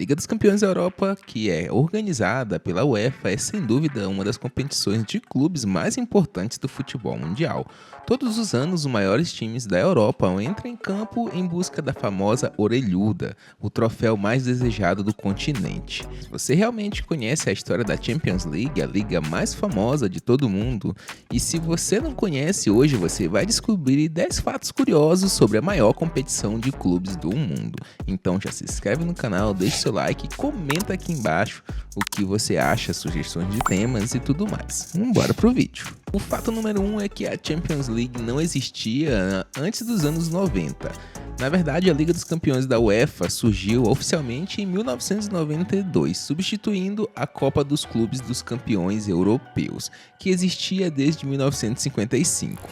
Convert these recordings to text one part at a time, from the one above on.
Liga dos Campeões da Europa, que é organizada pela UEFA, é sem dúvida uma das competições de clubes mais importantes do futebol mundial. Todos os anos, os maiores times da Europa entram em campo em busca da famosa orelhuda, o troféu mais desejado do continente. Se você realmente conhece a história da Champions League, a liga mais famosa de todo mundo, e se você não conhece, hoje você vai descobrir 10 fatos curiosos sobre a maior competição de clubes do mundo. Então já se inscreve no canal, deixa seu like e comenta aqui embaixo o que você acha, sugestões de temas e tudo mais. Bora pro vídeo. O fato número 1 é que a Champions League não existia antes dos anos 90. Na verdade, a Liga dos Campeões da UEFA surgiu oficialmente em 1992, substituindo a Copa dos Clubes dos Campeões Europeus, que existia desde 1955.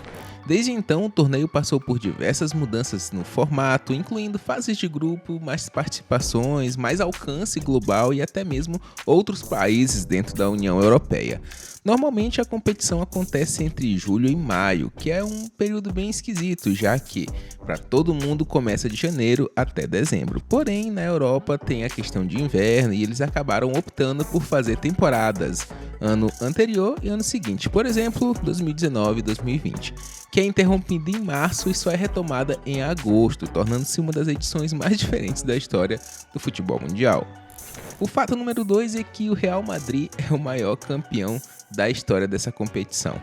Desde então, o torneio passou por diversas mudanças no formato, incluindo fases de grupo, mais participações, mais alcance global e até mesmo outros países dentro da União Europeia. Normalmente a competição acontece entre julho e maio, que é um período bem esquisito, já que para todo mundo começa de janeiro até dezembro. Porém, na Europa tem a questão de inverno e eles acabaram optando por fazer temporadas ano anterior e ano seguinte, por exemplo, 2019 e 2020, que é interrompida em março e só é retomada em agosto, tornando-se uma das edições mais diferentes da história do futebol mundial. O fato número 2 é que o Real Madrid é o maior campeão da história dessa competição.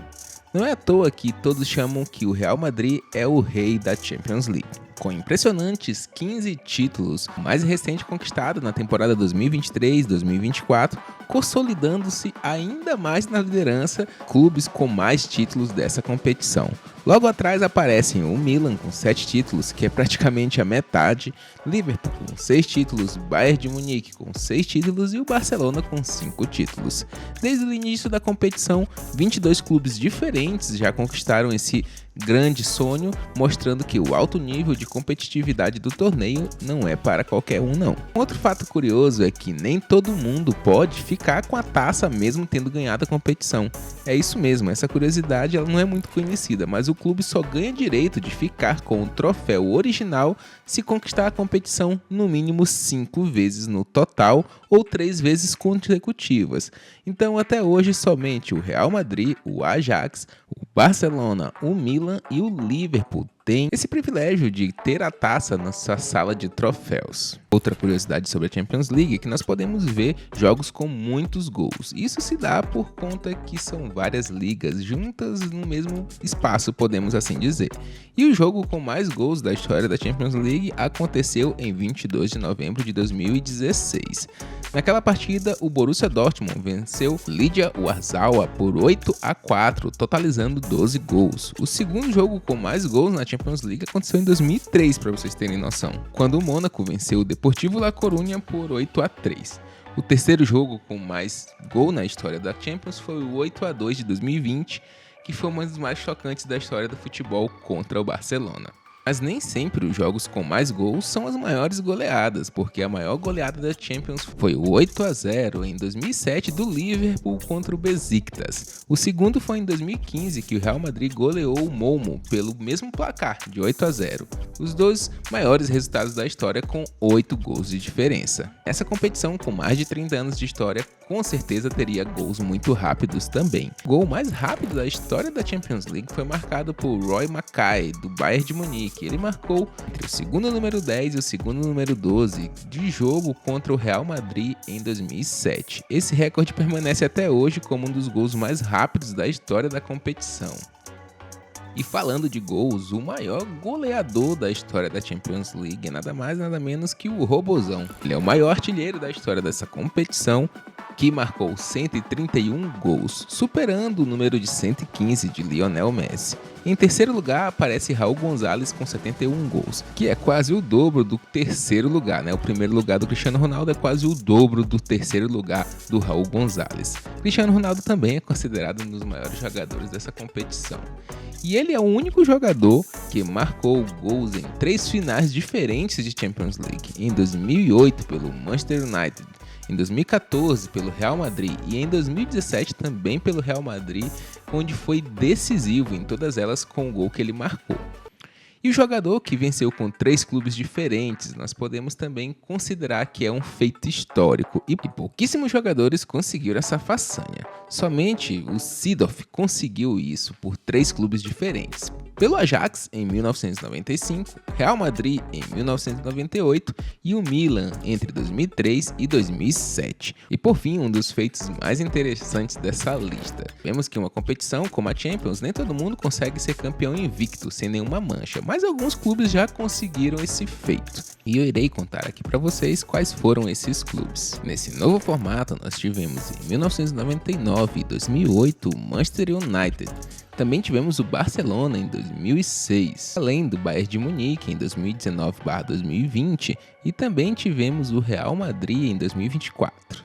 Não é à toa que todos chamam que o Real Madrid é o rei da Champions League. Com impressionantes 15 títulos, o mais recente conquistado na temporada 2023-2024, consolidando-se ainda mais na liderança, clubes com mais títulos dessa competição. Logo atrás aparecem o Milan com 7 títulos, que é praticamente a metade, Liverpool com 6 títulos, Bayern de Munique com 6 títulos e o Barcelona com 5 títulos. Desde o início da competição, 22 clubes diferentes já conquistaram esse grande sonho, mostrando que o alto nível de competitividade do torneio não é para qualquer um não. Outro fato curioso é que nem todo mundo pode ficar com a taça mesmo tendo ganhado a competição. É isso mesmo, essa curiosidade ela não é muito conhecida, mas o clube só ganha direito de ficar com o troféu original se conquistar a competição no mínimo 5 vezes no total ou 3 vezes consecutivas. Então até hoje somente o Real Madrid, o Ajax, o Barcelona, o Milan e o Liverpool têm esse privilégio de ter a taça na sua sala de troféus. Outra curiosidade sobre a Champions League é que nós podemos ver jogos com muitos gols. Isso se dá por conta que são várias ligas juntas no mesmo espaço, podemos assim dizer. E o jogo com mais gols da história da Champions League aconteceu em 22 de novembro de 2016. Naquela partida, o Borussia Dortmund venceu Legia Warsaw por 8-4, totalizando 12 gols. O segundo jogo com mais gols na Champions League aconteceu em 2003, para vocês terem noção, quando o Mônaco venceu o Deportivo La Coruña por 8-3. O terceiro jogo com mais gol na história da Champions foi o 8-2 de 2020, que foi uma das mais chocantes da história do futebol contra o Barcelona. Mas nem sempre os jogos com mais gols são as maiores goleadas, porque a maior goleada da Champions foi o 8-0 em 2007 do Liverpool contra o Besiktas. O segundo foi em 2015, que o Real Madrid goleou o Malmö pelo mesmo placar, de 8-0. Os dois maiores resultados da história com 8 gols de diferença. Essa competição, com mais de 30 anos de história, com certeza teria gols muito rápidos também. O gol mais rápido da história da Champions League foi marcado por Roy Makaay, do Bayern de Munique. Ele marcou entre o segundo número 10 e o segundo número 12 de jogo contra o Real Madrid em 2007. Esse recorde permanece até hoje como um dos gols mais rápidos da história da competição. E falando de gols, o maior goleador da história da Champions League é nada mais nada menos que o Robozão. Ele é o maior artilheiro da história dessa competição, que marcou 131 gols, superando o número de 115 de Lionel Messi. Em terceiro lugar aparece Raul Gonzalez com 71 gols, que é quase o dobro do terceiro lugar, né? O primeiro lugar do Cristiano Ronaldo é quase o dobro do terceiro lugar do Raul Gonzalez. Cristiano Ronaldo também é considerado um dos maiores jogadores dessa competição. E ele é o único jogador que marcou gols em 3 finais diferentes de Champions League. Em 2008 pelo Manchester United, em 2014 pelo Real Madrid e em 2017 também pelo Real Madrid, onde foi decisivo em todas elas com o gol que ele marcou. E o jogador que venceu com 3 clubes diferentes, nós podemos também considerar que é um feito histórico, e pouquíssimos jogadores conseguiram essa façanha. Somente o Seedorf conseguiu isso por 3 clubes diferentes. Pelo Ajax em 1995, Real Madrid em 1998 e o Milan entre 2003 e 2007. E por fim, um dos feitos mais interessantes dessa lista. Vemos que uma competição como a Champions, nem todo mundo consegue ser campeão invicto, sem nenhuma mancha, mas alguns clubes já conseguiram esse feito. E eu irei contar aqui para vocês quais foram esses clubes. Nesse novo formato, nós tivemos em 1999 e 2008 o Manchester United. Também tivemos o Barcelona em 2006, além do Bayern de Munique em 2019/2020 e também tivemos o Real Madrid em 2024.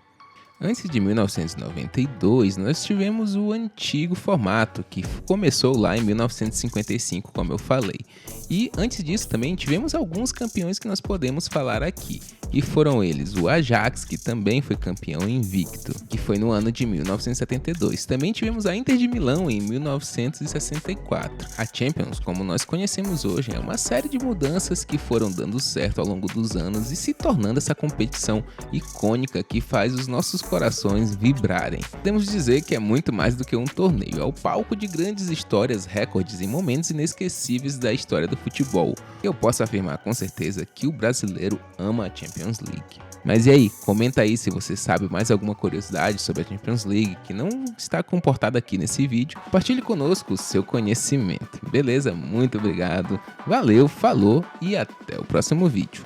Antes de 1992, nós tivemos o antigo formato, que começou lá em 1955, como eu falei. E antes disso também tivemos alguns campeões que nós podemos falar aqui. E foram eles o Ajax, que também foi campeão invicto, que foi no ano de 1972. Também tivemos a Inter de Milão em 1964. A Champions, como nós conhecemos hoje, é uma série de mudanças que foram dando certo ao longo dos anos e se tornando essa competição icônica que faz os nossos corações vibrarem. Podemos dizer que é muito mais do que um torneio, é o palco de grandes histórias, recordes e momentos inesquecíveis da história do futebol. Eu posso afirmar com certeza que o brasileiro ama a Champions League. Mas e aí, comenta aí se você sabe mais alguma curiosidade sobre a Champions League que não está comportada aqui nesse vídeo. Compartilhe conosco o seu conhecimento. Beleza? Muito obrigado, valeu, falou e até o próximo vídeo.